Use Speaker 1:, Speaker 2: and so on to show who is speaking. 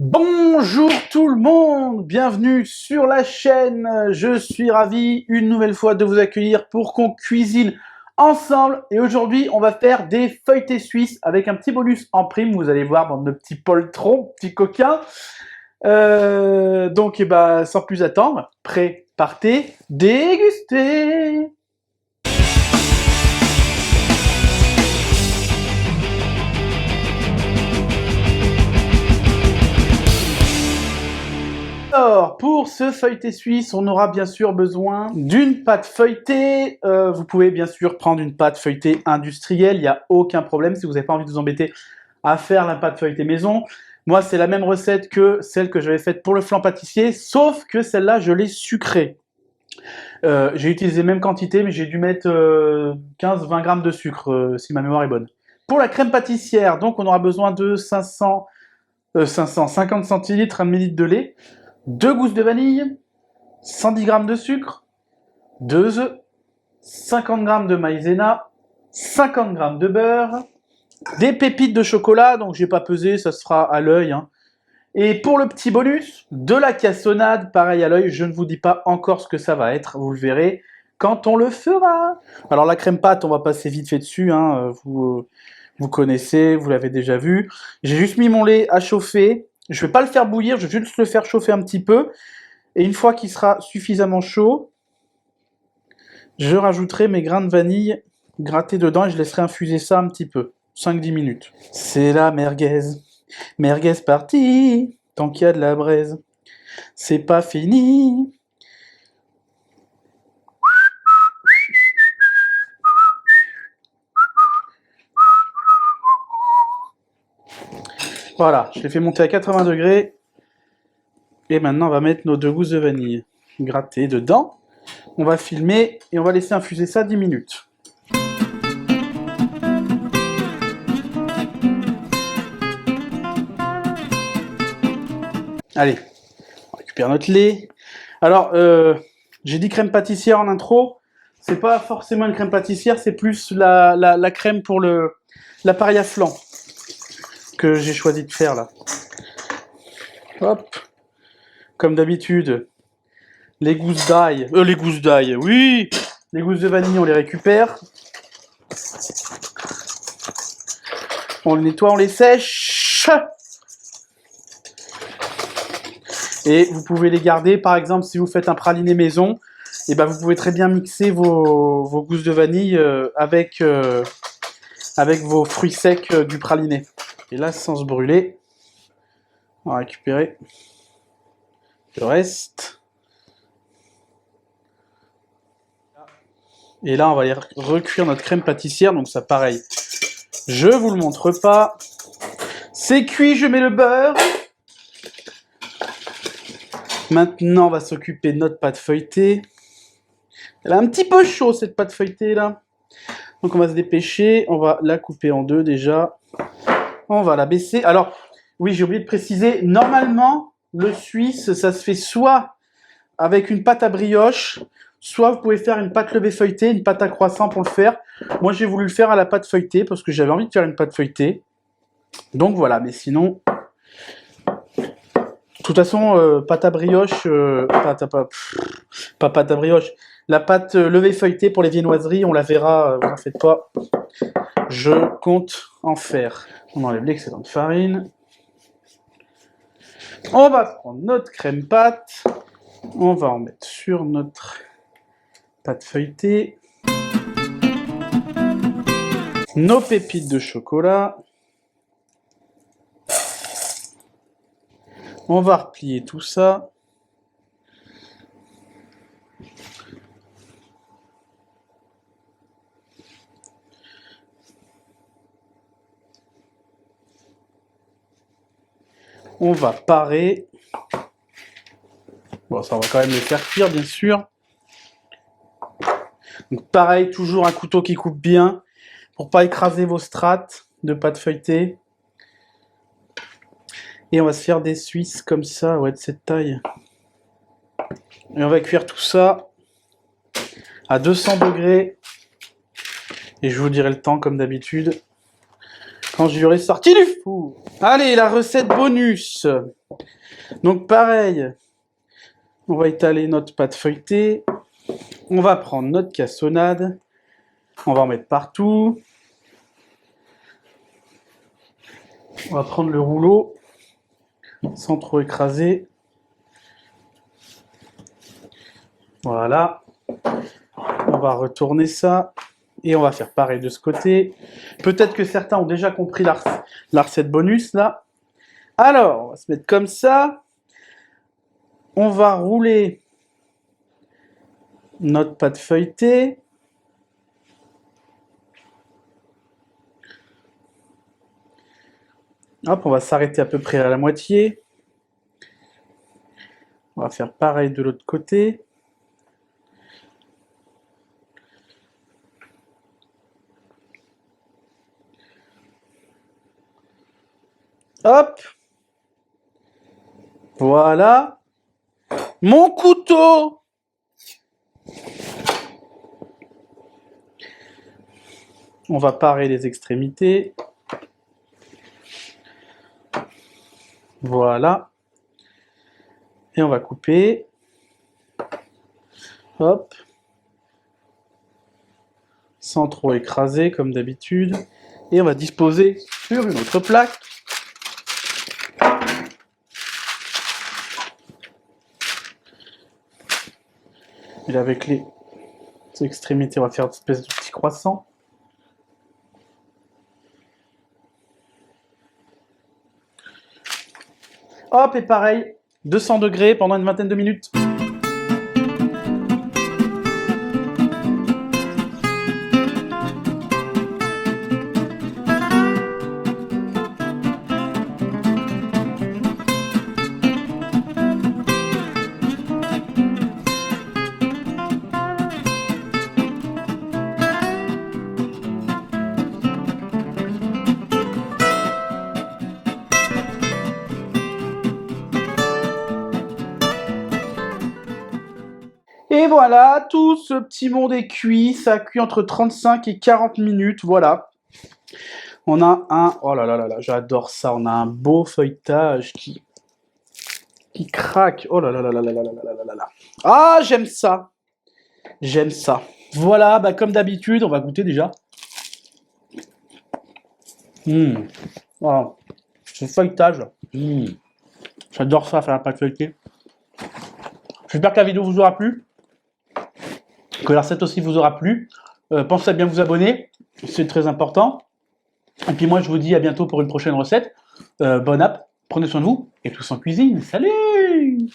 Speaker 1: Bonjour tout le monde, bienvenue sur la chaîne. Je suis ravi une nouvelle fois de vous accueillir pour qu'on cuisine ensemble. Et aujourd'hui, on va faire des feuilletés suisses avec un petit bonus en prime. Vous allez voir, bande de petits poltrons, petits coquins. Donc, sans plus attendre, prêt, partez, dégustez. Alors, pour ce feuilleté suisse, on aura bien sûr besoin d'une pâte feuilletée. Vous pouvez bien sûr prendre une pâte feuilletée industrielle, il n'y a aucun problème si vous n'avez pas envie de vous embêter à faire la pâte feuilletée maison. Moi, c'est la même recette que celle que j'avais faite pour le flan pâtissier, sauf que celle-là, je l'ai sucrée. J'ai utilisé la même quantité, mais j'ai dû mettre 15-20 grammes de sucre, si ma mémoire est bonne. Pour la crème pâtissière, donc on aura besoin de 550 centilitres, 1 ml de lait, 2 gousses de vanille, 110 g de sucre, 2 œufs, 50 g de maïzena, 50 g de beurre, des pépites de chocolat, donc j'ai pas pesé, ça se fera à l'œil. Et pour le petit bonus, de la cassonade, pareil à l'œil, je ne vous dis pas encore ce que ça va être, vous le verrez quand on le fera. Alors la crème pâte, on va passer vite fait dessus, vous connaissez, vous l'avez déjà vu. J'ai juste mis mon lait à chauffer. Je ne vais pas le faire bouillir, je vais juste le faire chauffer un petit peu. Et une fois qu'il sera suffisamment chaud, je rajouterai mes grains de vanille grattés dedans et je laisserai infuser ça un petit peu, 5-10 minutes. C'est la merguez. Merguez partie, tant qu'il y a de la braise. C'est pas fini. Voilà, je l'ai fait monter à 80 degrés. Et maintenant, on va mettre nos 2 gousses de vanille grattées dedans. On va filmer et on va laisser infuser ça 10 minutes. Allez, on récupère notre lait. Alors, j'ai dit crème pâtissière en intro. C'est pas forcément une crème pâtissière, c'est plus la crème pour l'appareil à flan que j'ai choisi de faire là. Hop, comme d'habitude, les gousses d'ail, oui, les gousses de vanille, on les récupère. On les nettoie, on les sèche. Et vous pouvez les garder, par exemple, si vous faites un praliné maison, et vous pouvez très bien mixer vos gousses de vanille avec vos fruits secs du praliné. Et là, sans se brûler, on va récupérer le reste. Et là, on va aller recuire notre crème pâtissière. Donc ça, pareil, je vous le montre pas. C'est cuit, je mets le beurre. Maintenant, on va s'occuper de notre pâte feuilletée. Elle est un petit peu chaud, cette pâte feuilletée là. Donc on va se dépêcher. On va la couper en deux déjà. On va la baisser. Alors, oui, j'ai oublié de préciser. Normalement, le suisse, ça se fait soit avec une pâte à brioche, soit vous pouvez faire une pâte levée feuilletée, une pâte à croissant pour le faire. Moi, j'ai voulu le faire à la pâte feuilletée parce que j'avais envie de faire une pâte feuilletée. Donc voilà, mais sinon... De toute façon, pâte à brioche... pas pâte à brioche. La pâte levée feuilletée pour les viennoiseries, on la verra, vous en faites pas. Je compte en faire. On enlève l'excédent de farine. On va prendre notre crème pâte. On va en mettre sur notre pâte feuilletée. Nos pépites de chocolat. On va replier tout ça. On va parer. Bon, ça, on va quand même les faire cuire, bien sûr. Donc, pareil, toujours un couteau qui coupe bien pour pas écraser vos strates de pâte feuilletée. Et on va se faire des suisses comme ça, ouais, de cette taille. Et on va cuire tout ça à 200 degrés. Et je vous dirai le temps comme d'habitude. quand je l'aurai sorti du four. Allez, la recette bonus. Donc pareil, on va étaler notre pâte feuilletée. On va prendre notre cassonade. On va en mettre partout. On va prendre le rouleau sans trop écraser. Voilà. On va retourner ça. Et on va faire pareil de ce côté. Peut-être que certains ont déjà compris la recette bonus, là. Alors, on va se mettre comme ça. On va rouler notre pâte feuilletée. Hop, on va s'arrêter à peu près à la moitié. On va faire pareil de l'autre côté. Hop. Voilà. Mon couteau. On va parer les extrémités. Voilà. Et on va couper. Hop. Sans trop écraser comme d'habitude. Et on va disposer sur une autre plaque. Et avec les extrémités, on va faire une espèce de petit croissant. Hop, et pareil, 200 degrés pendant une vingtaine de minutes. Et voilà, tout ce petit monde est cuit. Ça cuit entre 35 et 40 minutes. Voilà. On a un... Oh là là là là, j'adore ça. On a un beau feuilletage qui craque. Oh là là là là là là là là là là. Ah, j'aime ça. J'aime ça. Voilà, bah comme d'habitude, on va goûter déjà. Voilà. Ce feuilletage. J'adore ça, faire la pâte feuilletée. J'espère que la vidéo vous aura plu. Que la recette aussi vous aura plu. Pensez à bien vous abonner, c'est très important. Et puis moi je vous dis à bientôt pour une prochaine recette. Bonne app, prenez soin de vous et tous en cuisine. Salut!